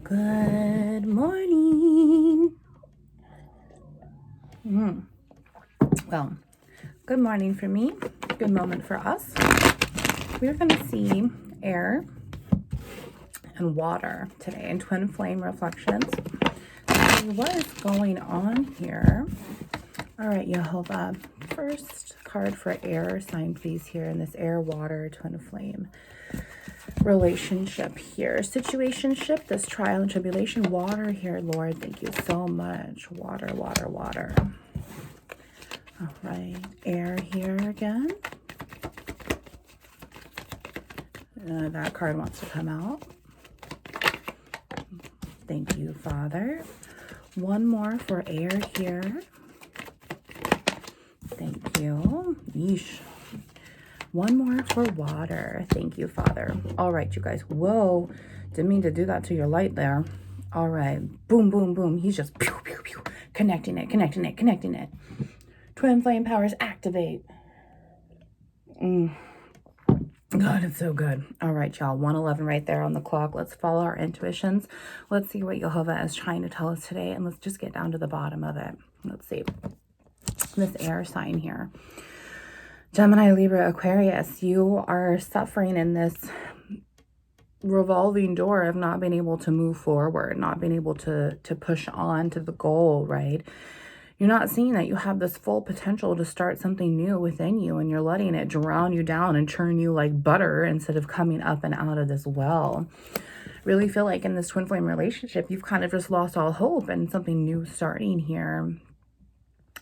Good morning. Well, good morning for me. Good moment for us. We're going to see air and water today in twin flame reflections. So what is going on here? All right, Jehovah. First card for air sign, please, here in this air, water, twin flame relationship here. Situationship, this trial and tribulation. Water here, Lord. Thank you so much. Water, water, water. All right. Air here again. That card wants to come out. Thank you, Father. One more for air here. Thank you. Yeesh. One more for water. Thank you, Father. All right, you guys. Whoa. Didn't mean to do that to your light there. All right. Boom, boom, boom. He's just pew, pew, pew. Connecting it, connecting it, connecting it. Twin flame powers activate. God, it's so good. All right, y'all. 1:11 right there on the clock. Let's follow our intuitions. Let's see what Jehovah is trying to tell us today. And let's just get down to the bottom of it. Let's see. This air sign here. Gemini, Libra, Aquarius, you are suffering in this revolving door of not being able to move forward, not being able to push on to the goal, right? You're not seeing that you have this full potential to start something new within you, and you're letting it drown you down and churn you like butter instead of coming up and out of this well. Really feel like in this twin flame relationship, you've kind of just lost all hope and something new starting here.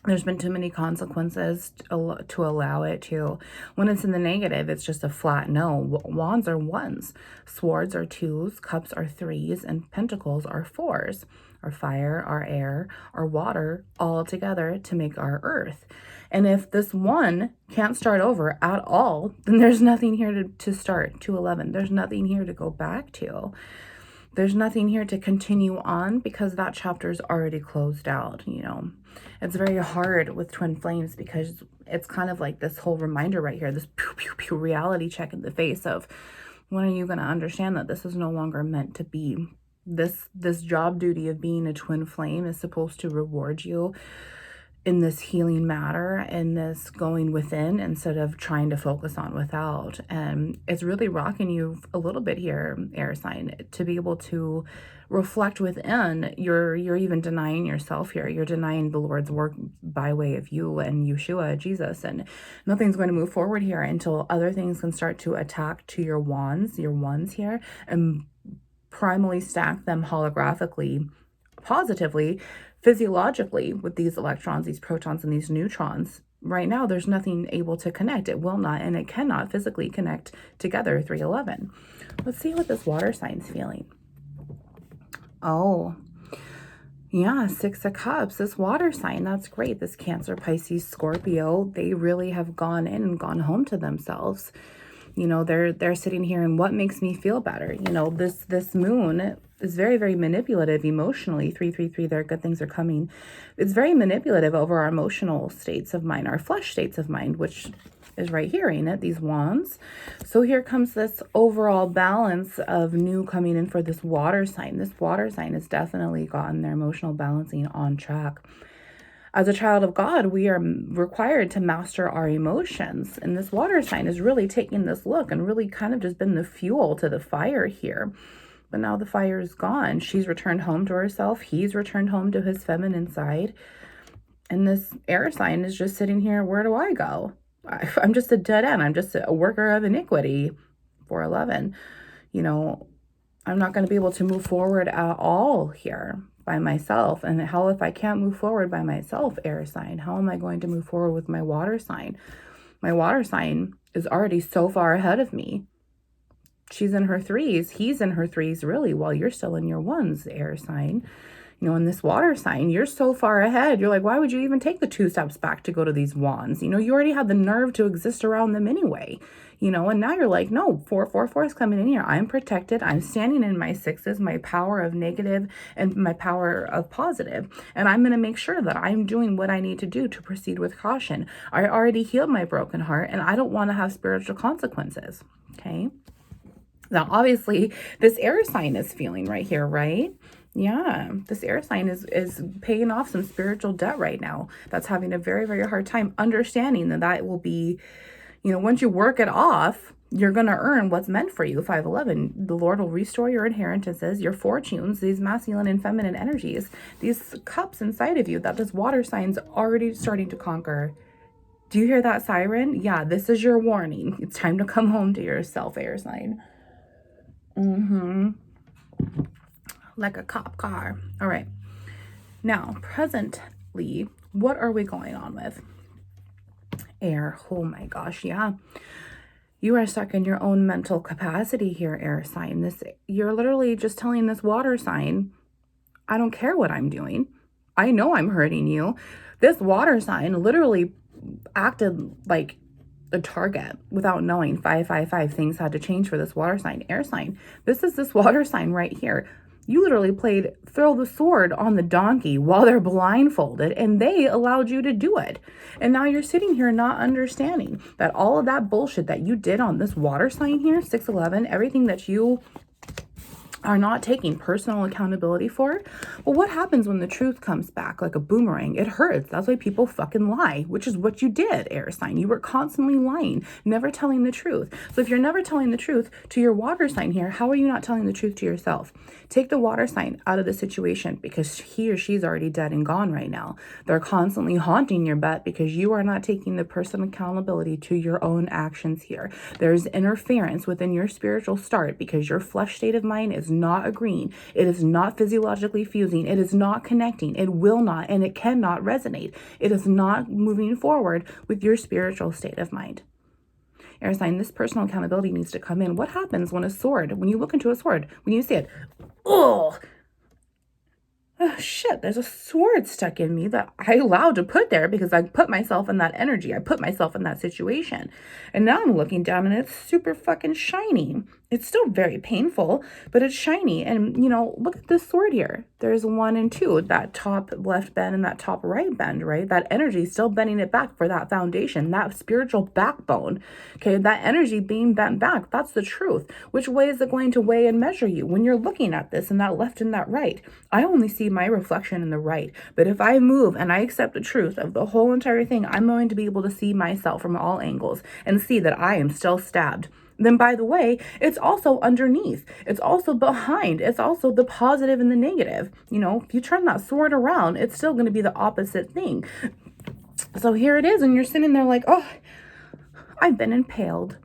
There's been too many consequences to allow it to. When it's in the negative, it's just a flat no. Wands are ones. Swords are twos. Cups are threes. And pentacles are fours. Our fire, our air, our water, all together to make our earth. And if this one can't start over at all, then there's nothing here to start. 2:11. There's nothing here to go back to. There's nothing here to continue on because that chapter's already closed out, you know. It's very hard with twin flames because it's kind of like this whole reminder right here, this pew, pew, pew reality check in the face of when are you going to understand that this is no longer meant to be. This job duty of being a twin flame is supposed to reward you in this healing matter, in this going within instead of trying to focus on without. And it's really rocking you a little bit here, air sign, to be able to reflect within. You're even denying yourself here. You're denying the Lord's work by way of you and Yeshua, Jesus, and nothing's going to move forward here until other things can start to attack to your wands here, and primally stack them holographically, positively, physiologically with these electrons, these protons, and these neutrons. Right now, there's nothing able to connect. It will not, and it cannot physically connect together, 3:11. Let's see what this water sign's feeling. Oh, yeah, 6 of Cups. This water sign, that's great. This Cancer, Pisces, Scorpio, they really have gone in and gone home to themselves. You know, they're sitting here and what makes me feel better? You know, this moon is very, very manipulative emotionally. 333 there, good things are coming. It's very manipulative over our emotional states of mind, our flesh states of mind, which is right here, ain't it? These wands. So here comes this overall balance of new coming in for this water sign. This water sign has definitely gotten their emotional balancing on track. As a child of God, we are required to master our emotions. And this water sign is really taking this look and really kind of just been the fuel to the fire here. But now the fire is gone. She's returned home to herself. He's returned home to his feminine side. And this air sign is just sitting here. Where do I go? I'm just a dead end. I'm just a worker of iniquity. 4:11. You know, I'm not going to be able to move forward at all here by myself. And how if I can't move forward by myself, air sign, how am I going to move forward with my water sign? My water sign is already so far ahead of me. She's in her threes. He's in her threes, really, while you're still in your ones, air sign. You know, in this water sign, you're so far ahead. You're like, why would you even take the 2 steps back to go to these wands? You know, you already had the nerve to exist around them anyway. You know, and now you're like, no, 444 is coming in here. I'm protected. I'm standing in my 6s, my power of negative and my power of positive. And I'm going to make sure that I'm doing what I need to do to proceed with caution. I already healed my broken heart and I don't want to have spiritual consequences. Okay. Now, obviously, this air sign is feeling right here, right? Yeah, this air sign is paying off some spiritual debt right now. That's having a very, very hard time understanding that that will be, once you work it off, you're going to earn what's meant for you. 511, the Lord will restore your inheritances, your fortunes, these masculine and feminine energies, these cups inside of you that this water sign's already starting to conquer. Do you hear that siren? Yeah, this is your warning. It's time to come home to yourself, air sign. Like a cop car. All right. Now, presently, what are we going on with? Air. Oh my gosh, yeah. You are stuck in your own mental capacity here, air sign. You're literally just telling this water sign, I don't care what I'm doing. I know I'm hurting you. This water sign literally acted like a target without knowing. 555 things had to change for this water sign, air sign. This is this water sign right here. You literally played throw the sword on the donkey while they're blindfolded, and they allowed you to do it. And now you're sitting here not understanding that all of that bullshit that you did on this water sign here, 611, everything that you are not taking personal accountability for. Well, what happens when the truth comes back like a boomerang? It hurts. That's why people fucking lie, which is what you did, air sign. You were constantly lying, never telling the truth. So if you're never telling the truth to your water sign here, how are you not telling the truth to yourself? Take the water sign out of the situation because he or she's already dead and gone right now. They're constantly haunting your butt because you are not taking the personal accountability to your own actions here. There's interference within your spiritual start because your flesh state of mind is not agreeing. It is not physiologically fusing. It is not connecting. It will not, and it cannot resonate. It is not moving forward with your spiritual state of mind. Air sign, this personal accountability needs to come in. What happens when you look into a sword, when you see it, oh shit, there's a sword stuck in me that I allowed to put there because I put myself in that energy. I put myself in that situation. And now I'm looking down and it's super fucking shiny. It's still very painful, but it's shiny. And, look at this sword here. There's 1 and 2, that top left bend and that top right bend, right? That energy is still bending it back for that foundation, that spiritual backbone. Okay, that energy being bent back, that's the truth. Which way is it going to weigh and measure you when you're looking at this and that left and that right? I only see my reflection in the right. But if I move and I accept the truth of the whole entire thing, I'm going to be able to see myself from all angles and see that I am still stabbed. Then, by the way, it's also underneath. It's also behind. It's also the positive and the negative. If you turn that sword around, it's still going to be the opposite thing. So here it is, and you're sitting there like, oh, I've been impaled.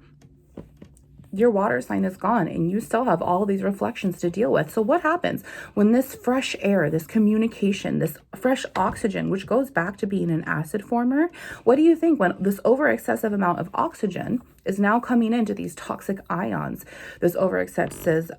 Your water sign is gone and you still have all these reflections to deal with. So what happens when this fresh air, this communication, this fresh oxygen, which goes back to being an acid former, what do you think when this over excessive amount of oxygen is now coming into these toxic ions, this over excessive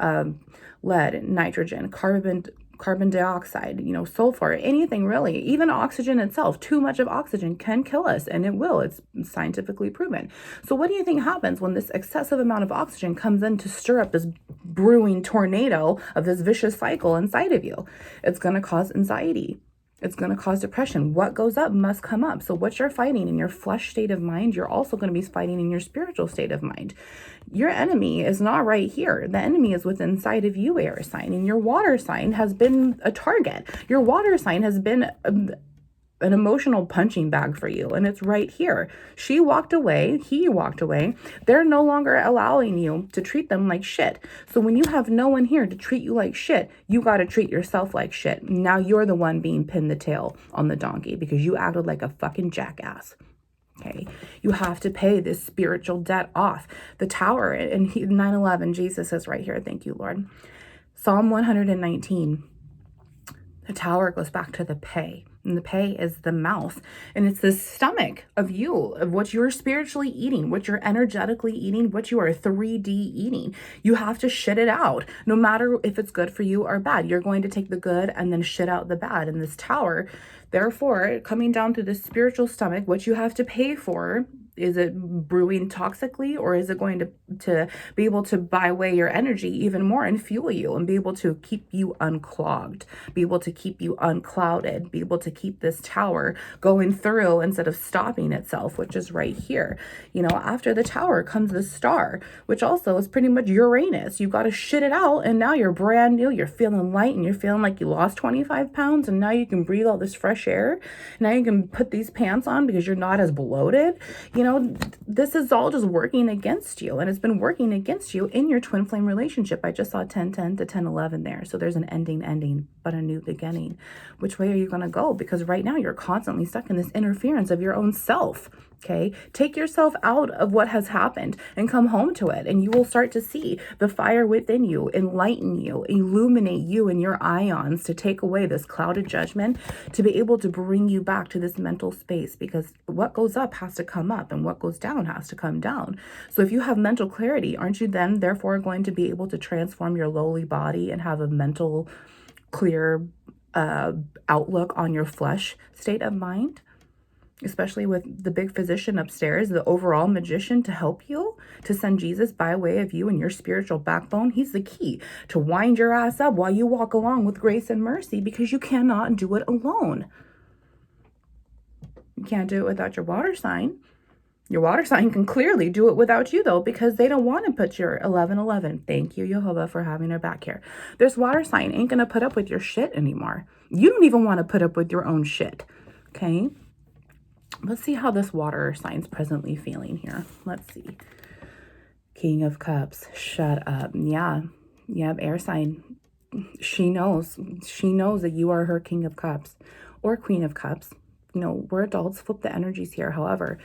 lead, nitrogen, carbon dioxide, sulfur, anything really, even oxygen itself. Too much of oxygen can kill us, and it will. It's scientifically proven. So what do you think happens when this excessive amount of oxygen comes in to stir up this brewing tornado of this vicious cycle inside of you? It's going to cause anxiety. It's going to cause depression. What goes up must come up. So what you're fighting in your flesh state of mind, you're also going to be fighting in your spiritual state of mind. Your enemy is not right here. The enemy is within inside of you, air sign. And your water sign has been a target. Your water sign has been an emotional punching bag for you, and it's right here. She walked away, he walked away. They're no longer allowing you to treat them like shit. So when you have no one here to treat you like shit, you got to treat yourself like shit. Now you're the one being pinned the tail on the donkey because you acted like a fucking jackass. Okay, you have to pay this spiritual debt off. The tower in 9:11, Jesus is right here. Thank you, Lord. Psalm 119. The tower goes back to the pay. And the pay is the mouth. And it's the stomach of you, of what you're spiritually eating, what you're energetically eating, what you are 3D eating. You have to shit it out. No matter if it's good for you or bad, you're going to take the good and then shit out the bad. And this tower, therefore, coming down to the spiritual stomach, what you have to pay for Is it brewing toxically, or is it going to be able to buy away your energy even more and fuel you and be able to keep you unclogged, be able to keep you unclouded, be able to keep this tower going through instead of stopping itself, which is right here. You know, after the tower comes the star, which also is pretty much Uranus. You got to shit it out, and now you're brand new. You're feeling light, and you're feeling like you lost 25 pounds, and now you can breathe all this fresh air. Now you can put these pants on because you're not as bloated. You know, this is all just working against you, and it's been working against you in your twin flame relationship. I just saw 10-10 to 10-11 there. So there's an ending, but a new beginning. Which way are you going to go? Because right now you're constantly stuck in this interference of your own self. Okay, take yourself out of what has happened and come home to it, and you will start to see the fire within you enlighten you, illuminate you and your ions to take away this clouded judgment, to be able to bring you back to this mental space, because what goes up has to come up and what goes down has to come down. So if you have mental clarity, aren't you then therefore going to be able to transform your lowly body and have a mental clear outlook on your flesh state of mind? Especially with the big physician upstairs, the overall magician, to help you, to send Jesus by way of you and your spiritual backbone. He's the key to wind your ass up while you walk along with grace and mercy, because you cannot do it alone. You can't do it without your water sign. Your water sign can clearly do it without you, though, because they don't want to put your 1111. Thank you, Jehovah, for having our back here. This water sign ain't going to put up with your shit anymore. You don't even want to put up with your own shit. Okay? Let's see how this water sign's presently feeling here. Let's see. King of Cups. Shut up. Yeah. Air sign. She knows. She knows that you are her King of Cups or Queen of Cups. You know, we're adults. Flip the energies here. However,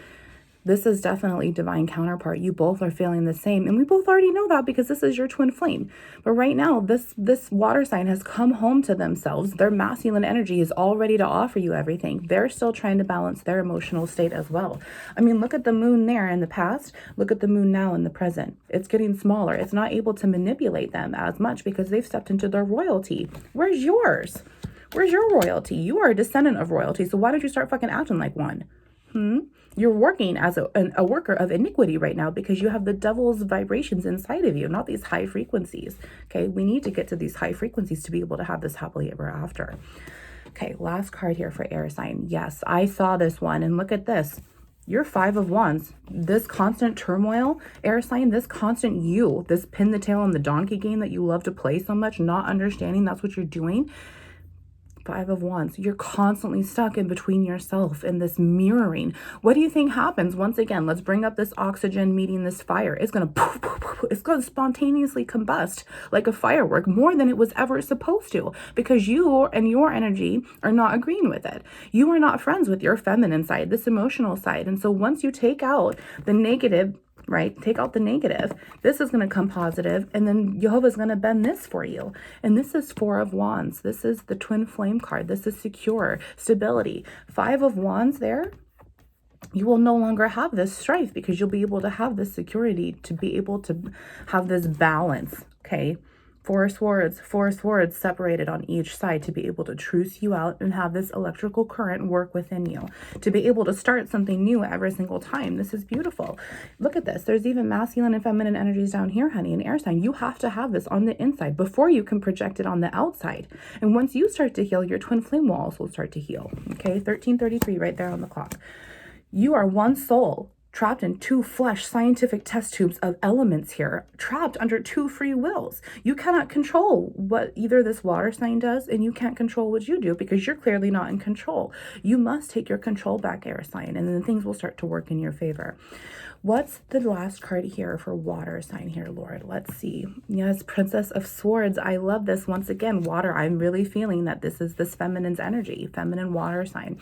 this is definitely divine counterpart. You both are feeling the same. And we both already know that because this is your twin flame. But right now, this water sign has come home to themselves. Their masculine energy is all ready to offer you everything. They're still trying to balance their emotional state as well. I mean, look at the moon there in the past. Look at the moon now in the present. It's getting smaller. It's not able to manipulate them as much because they've stepped into their royalty. Where's yours? Where's your royalty? You are a descendant of royalty. So why don't you start fucking acting like one? You're working as a worker of iniquity right now because you have the devil's vibrations inside of you, not these high frequencies. Okay, we need to get to these high frequencies to be able to have this happily ever after. Okay, last card here for air sign. Yes, I saw this one, and look at this. You're 5 of Wands. This constant turmoil, air sign, this constant you, this pin the tail on the donkey game that you love to play so much, not understanding that's what you're doing. 5 of Wands. You're constantly stuck in between yourself and this mirroring. What do you think happens? Once again, let's bring up this oxygen meeting this fire. It's going to spontaneously combust like a firework more than it was ever supposed to, because you and your energy are not agreeing with it. You are not friends with your feminine side, this emotional side. And so once you take out the negative, right? Take out the negative. This is going to come positive, and then Jehovah's going to bend this for you. And this is 4 of Wands. This is the twin flame card. This is secure, stability. 5 of Wands there. You will no longer have this strife because you'll be able to have this security, to be able to have this balance. Okay. 4 swords separated on each side to be able to truce you out and have this electrical current work within you, to be able to start something new every single time. This is beautiful. Look at this. There's even masculine and feminine energies down here, honey, in air sign. You have to have this on the inside before you can project it on the outside. And once you start to heal, your twin flame will also start to heal. Okay, 1333 right there on the clock. You are one soul, trapped in 2 flesh scientific test tubes of elements here, trapped under 2 free wills. You cannot control what either this water sign does, and you can't control what you do because you're clearly not in control. You must take your control back, air sign, and then things will start to work in your favor. What's the last card here for water sign here, Lord? Let's see. Yes, Princess of Swords. I love this. Once again, water. I'm really feeling that this is this feminine's energy, feminine water sign.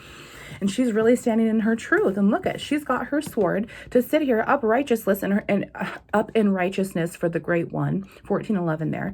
And she's really standing in her truth. And look at, she's got her sword to sit here up righteousness and up in righteousness for the great one. 1411 there.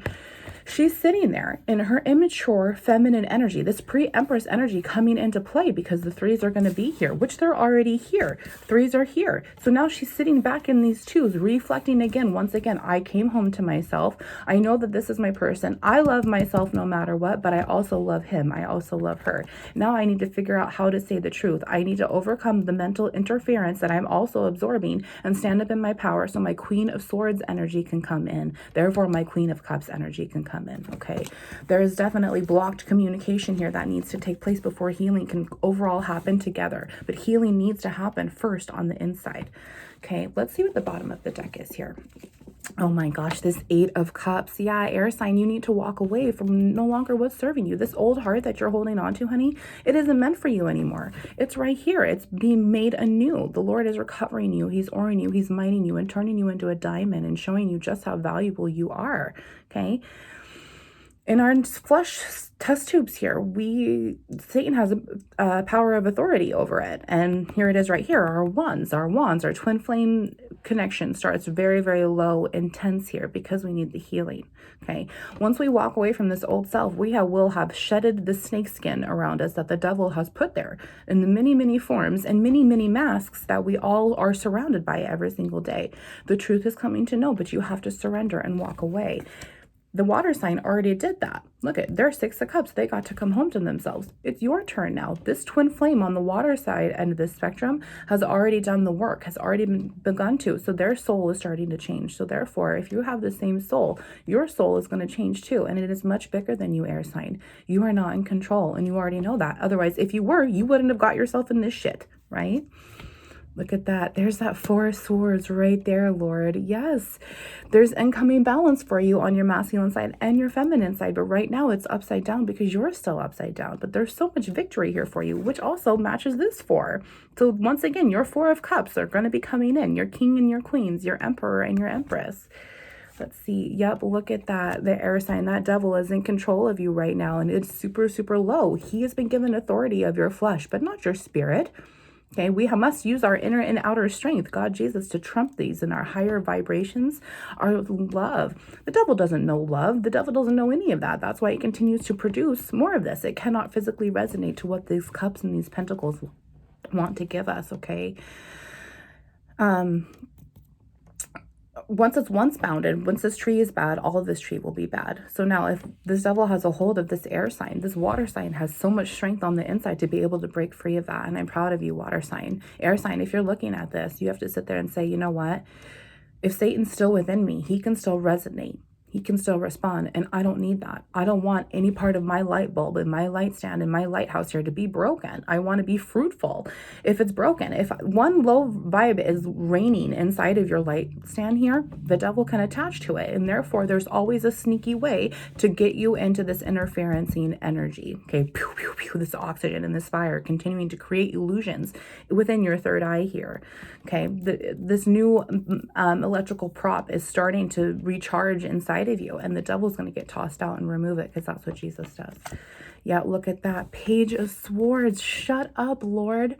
She's sitting there in her immature feminine energy, this pre-empress energy coming into play because the threes are going to be here, which they're already here. Threes are here. So now she's sitting back in these twos, reflecting again. Once again, I came home to myself. I know that this is my person. I love myself no matter what, but I also love him. I also love her. Now I need to figure out how to say the truth. I need to overcome the mental interference that I'm also absorbing and stand up in my power so my Queen of Swords energy can come in. Therefore, my Queen of Cups energy can come in, okay? There is definitely blocked communication here that needs to take place before healing can overall happen together. But healing needs to happen first on the inside, okay? Let's see what the bottom of the deck is here. Oh my gosh, this 8 of Cups. Yeah, air sign, you need to walk away from no longer what's serving you. This old heart that you're holding on to, honey, it isn't meant for you anymore. It's right here. It's being made anew. The Lord is recovering you. He's oring you. He's mining you and turning you into a diamond and showing you just how valuable you are, okay? In our flesh test tubes here, Satan has a power of authority over it. And here it is right here, our wands, our twin flame connection starts very, very low, intense here because we need the healing, okay? Once we walk away from this old self, we will have shedded the snake skin around us that the devil has put there in the many, many forms and many, many masks that we all are surrounded by every single day. The truth is coming to know, but you have to surrender and walk away. The water sign already did that. Look at their 6 of Cups. They got to come home to themselves. It's your turn now. This twin flame on the water side end of the spectrum has already done the work, has already begun to. So their soul is starting to change. So therefore, if you have the same soul, your soul is going to change too. And it is much bigger than you, air sign. You are not in control and you already know that. Otherwise, if you were, you wouldn't have got yourself in this shit, right? Look at that. There's that 4 of Swords right there, Lord. Yes, there's incoming balance for you on your masculine side and your feminine side. But right now it's upside down because you're still upside down. But there's so much victory here for you, which also matches this 4. So once again, your 4 of Cups are going to be coming in. Your king and your queens, your emperor and your empress. Let's see. Yep, look at that. The air sign, that devil is in control of you right now. And it's super, super low. He has been given authority of your flesh, but not your spirit. Okay, we must use our inner and outer strength, God Jesus, to trump these in our higher vibrations, our love. The devil doesn't know love. The devil doesn't know any of that. That's why it continues to produce more of this. It cannot physically resonate to what these cups and these pentacles want to give us, okay? Once it's bounded, once this tree is bad, all of this tree will be bad. So now if this devil has a hold of this air sign, this water sign has so much strength on the inside to be able to break free of that. And I'm proud of you, water sign. Air sign, if you're looking at this, you have to sit there and say, you know what? If Satan's still within me, he can still resonate. He can still respond, and I don't need that. I don't want any part of my light bulb and my light stand and my lighthouse here to be broken. I want to be fruitful. If it's broken, if one low vibe is reigning inside of your light stand here, the devil can attach to it, and therefore there's always a sneaky way to get you into this interferencing energy. Okay, pew, pew, pew, this oxygen and this fire continuing to create illusions within your third eye here. Okay, this new electrical prop is starting to recharge inside of you, and the devil's going to get tossed out and remove it because that's what Jesus does. Yeah, look at that. Page of Swords. Shut up, Lord.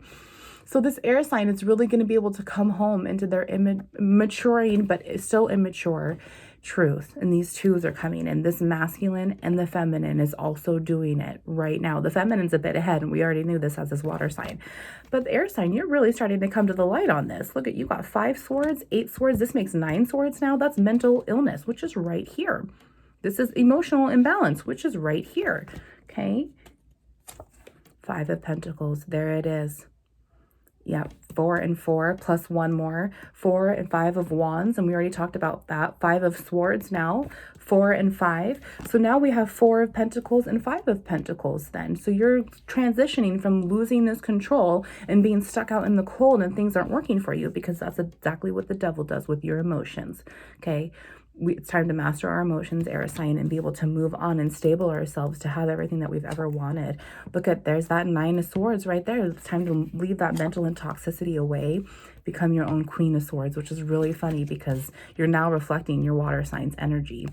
So this air sign is really going to be able to come home into their maturing but still immature truth. And these twos are coming in. This masculine and the feminine is also doing it right now. The feminine's a bit ahead, and we already knew this as this water sign. But the air sign, you're really starting to come to the light on this. Look at, you got 5 swords, 8 swords. This makes 9 swords now. That's mental illness, which is right here. This is emotional imbalance, which is right here. Okay. 5 of Pentacles. There it is. Yeah, 4 and 4 plus 1 more, 4 and 5 of Wands, and we already talked about that. 5 of Swords now, 4 and 5. So now we have 4 of Pentacles and 5 of Pentacles then. So you're transitioning from losing this control and being stuck out in the cold and things aren't working for you, because that's exactly what the devil does with your emotions. Okay. It's time to master our emotions, air sign, and be able to move on and stable ourselves to have everything that we've ever wanted. Look at, there's that 9 of Swords right there. It's time to leave that mental intoxicity away, become your own Queen of Swords, which is really funny because you're now reflecting your water sign's energy.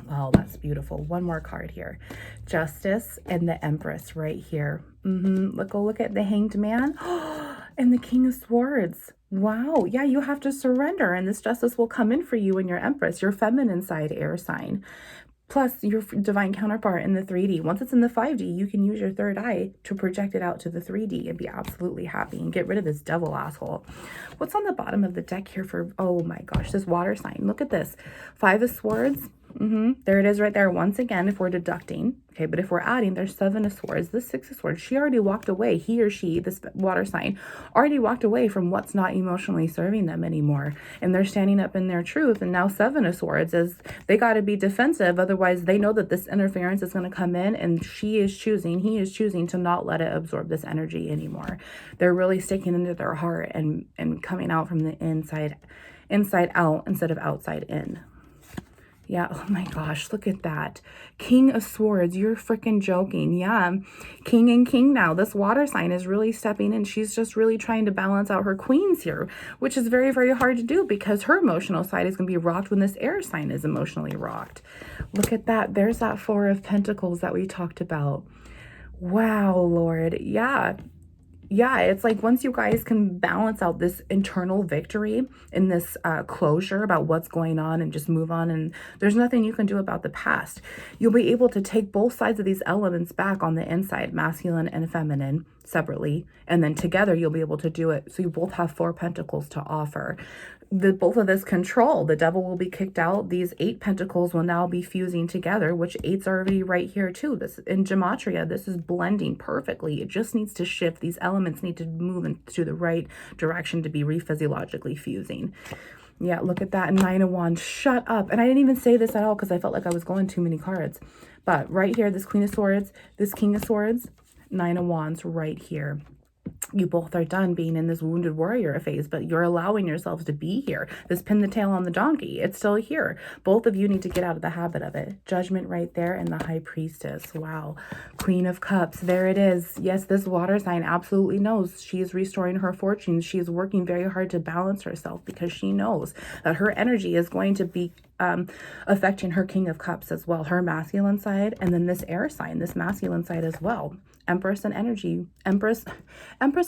Wow, that's beautiful. One more card here. Justice and the Empress right here. Look at the Hanged Man and the King of Swords. Wow. Yeah, you have to surrender, and this justice will come in for you and your Empress, your feminine side air sign. plus your divine counterpart in the 3D. Once it's in the 5D, you can use your third eye to project it out to the 3D and be absolutely happy and get rid of this devil asshole. What's on the bottom of the deck here for, oh my gosh, this water sign? Look at this. 5 of Swords. There it is right there. Once again, if we're deducting, okay, but if we're adding, there's 7 of Swords, this 6 of Swords. She already walked away. He or she, this water sign, already walked away from what's not emotionally serving them anymore. And they're standing up in their truth. And now 7 of Swords is they got to be defensive. Otherwise, they know that this interference is going to come in, and he is choosing to not let it absorb this energy anymore. They're really sticking into their heart and coming out from the inside out instead of outside in. Yeah, oh my gosh, look at that. King of Swords, you're freaking joking. Yeah, king and king now. This water sign is really stepping in. She's just really trying to balance out her queens here, which is very, very hard to do because her emotional side is going to be rocked when this air sign is emotionally rocked. Look at that. There's that 4 of Pentacles that we talked about. Wow, Lord. Yeah, it's like once you guys can balance out this internal victory in this closure about what's going on and just move on, and there's nothing you can do about the past, you'll be able to take both sides of these elements back on the inside, masculine and feminine, separately, and then together you'll be able to do it. So you both have 4 pentacles to offer. Both of this control, the devil will be kicked out. These 8 pentacles will now be fusing together, which 8's already right here too. This in gematria, this is blending perfectly. It just needs to shift. These elements need to move into the right direction to be re-physiologically fusing. Yeah, look at that. 9 of Wands, shut up. And I didn't even say this at all because I felt like I was going too many cards. But right here, this Queen of Swords, this King of Swords, 9 of Wands right here. You both are done being in this wounded warrior phase, but you're allowing yourselves to be here. This pin the tail on the donkey, it's still here. Both of you need to get out of the habit of it. Judgment right there, and the High Priestess. Wow. Queen of Cups, there it is. Yes, this water sign absolutely knows she is restoring her fortunes. She is working very hard to balance herself because she knows that her energy is going to be affecting her King of Cups as well, her masculine side, and then this air sign, this masculine side as well. Empress and energy, Empress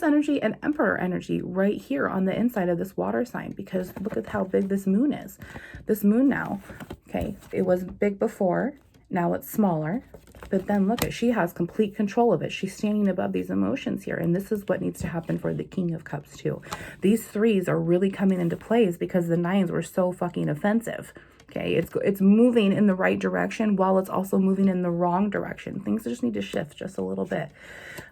energy and Emperor energy right here on the inside of this water sign, because look at how big this moon is. This moon now, okay, it was big before, now it's smaller, but then look at, she has complete control of it. She's standing above these emotions here, and this is what needs to happen for the King of Cups too. These 3s are really coming into plays because the 9s were so fucking offensive. Okay, it's moving in the right direction while it's also moving in the wrong direction. Things just need to shift just a little bit.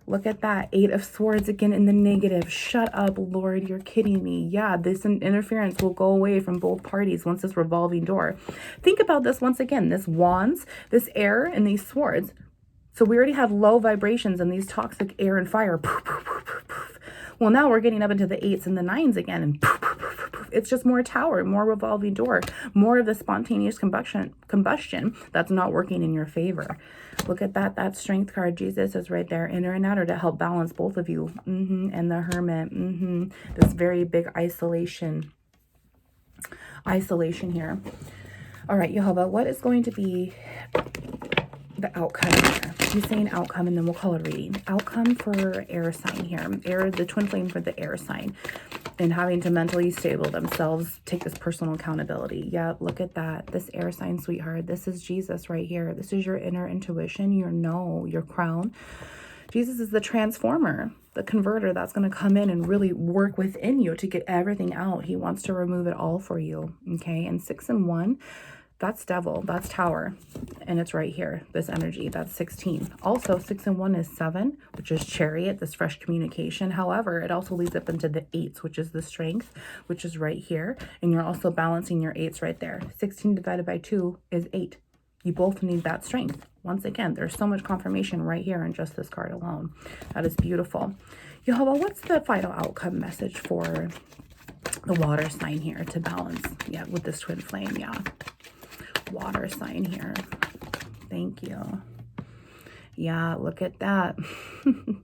Look at that. 8 of Swords again in the negative. Shut up, Lord. You're kidding me. Yeah, this interference will go away from both parties once this revolving door. Think about this once again. This Wands, this air, and these Swords. So we already have low vibrations and these toxic air and fire. Poof, poof, poof, poof, poof. Well, now we're getting up into the 8s and the 9s again, and poof, poof, poof, poof, poof. It's just more tower, more revolving door, more of the spontaneous combustion that's not working in your favor. Look at that. That Strength card, Jesus is right there, inner and outer, to help balance both of you. And the Hermit. This very big isolation here. All right, Jehovah, what is going to be the outcome here? He's saying outcome, and then we'll call it reading. Outcome for air sign here. Air, the twin flame for the air sign. And having to mentally stable themselves, take this personal accountability. Yeah, look at that. This air sign, sweetheart. This is Jesus right here. This is your inner intuition, your crown. Jesus is the transformer, the converter that's going to come in and really work within you to get everything out. He wants to remove it all for you. Okay, and 6 and 1. That's devil, that's tower, and it's right here, this energy, that's 16. Also, 6 and 1 is 7, which is chariot, this fresh communication. However, it also leads up into the 8s, which is the strength, which is right here, and you're also balancing your 8s right there. 16 divided by 2 is 8. You both need that strength. Once again, there's so much confirmation right here in just this card alone. That is beautiful. Jehovah, what's the final outcome message for the water sign here to balance? Yeah, with this twin flame, yeah. Water sign here. Thank you. Yeah, look at that.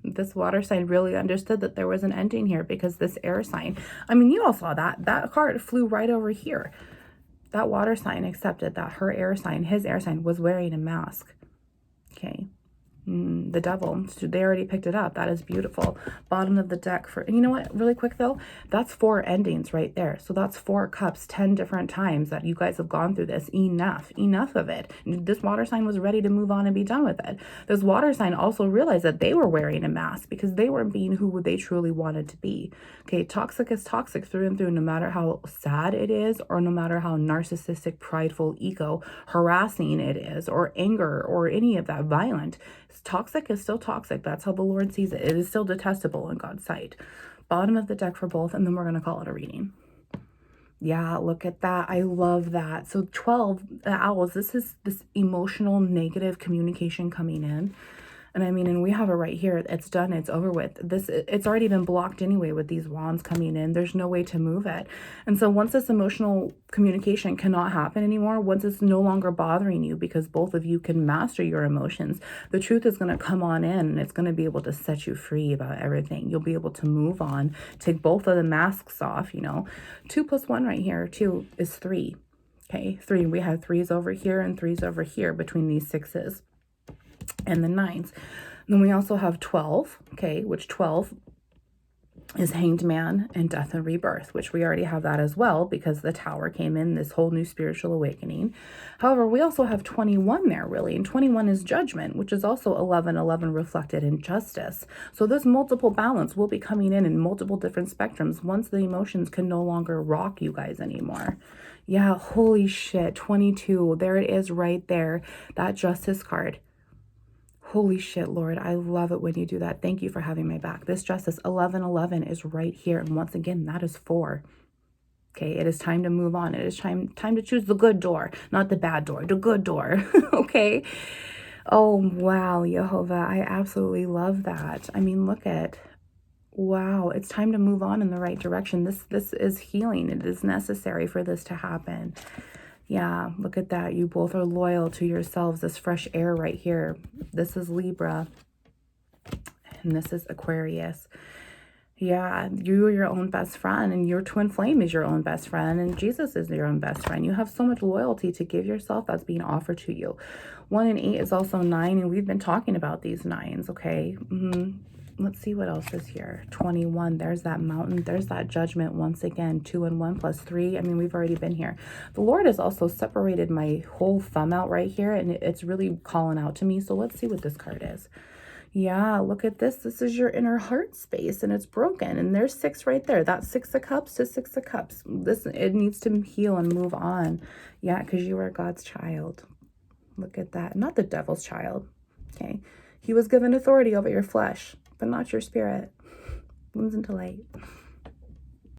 This water sign really understood that there was an ending here because this air sign, I mean, you all saw that. That card flew right over here. That water sign accepted that her air sign, his air sign, was wearing a mask. Okay. the devil. So they already picked it up. That is beautiful. Bottom of the deck for, you know what, really quick though, that's 4 endings right there. So that's 4 cups, 10 different times that you guys have gone through this. Enough of it. This water sign was ready to move on and be done with it. This water sign also realized that they were wearing a mask because they weren't being who they truly wanted to be. Okay, toxic is toxic through and through, no matter how sad it is, or no matter how narcissistic, prideful, ego, harassing it is, or anger, or any of that violent. Toxic is still toxic. That's how the Lord sees it. It is still detestable in God's sight. Bottom of the deck for both, and then we're going to call it a reading. Yeah, look at that. I love that. So 12 owls, this is this emotional negative communication coming in. And I mean, and we have it right here. It's done. It's over with. It's already been blocked anyway with these wands coming in. There's no way to move it. And so once this emotional communication cannot happen anymore, once it's no longer bothering you because both of you can master your emotions, the truth is going to come on in and it's going to be able to set you free about everything. You'll be able to move on, take both of the masks off, you know. 2 + 1 right here, 2 is 3. Okay, 3. We have 3s over here and 3s over here between these 6s. And the 9s. Then we also have 12, okay, which 12 is Hanged Man and Death and Rebirth, which we already have that as well because the Tower came in, this whole new spiritual awakening. However, we also have 21 there, really, and 21 is Judgment, which is also 11 reflected in Justice. So this multiple balance will be coming in multiple different spectrums once the emotions can no longer rock you guys anymore. Yeah, holy shit, 22, there it is right there, that Justice card. Holy shit, Lord, I love it when you do that. Thank you for having my back. This Justice 11 is right here. And once again, that is 4. Okay, it is time to move on. It is time to choose the good door, not the bad door, the good door. Okay. Oh, wow, Jehovah. I absolutely love that. I mean, look at, wow, it's time to move on in the right direction. This is healing. It is necessary for this to happen. Yeah, look at that. You both are loyal to yourselves. This fresh air right here. This is Libra. And this is Aquarius. Yeah, you are your own best friend. And your twin flame is your own best friend. And Jesus is your own best friend. You have so much loyalty to give yourself that's being offered to you. 1 and 8 is also 9. And we've been talking about these 9s, okay? Let's see what else is here. 21, there's that mountain, there's that Judgment once again. 2 and 1 + 3. I mean, we've already been here. The Lord has also separated my whole thumb out right here, and it's really calling out to me. So let's see what this card is. Yeah, look at this. This is your inner heart space, and it's broken. And there's 6 right there. That's 6 of Cups to 6 of Cups. It needs to heal and move on. Yeah, because you are God's child. Look at that. Not the devil's child. Okay. He was given authority over your flesh, but not your spirit. Wounds into light.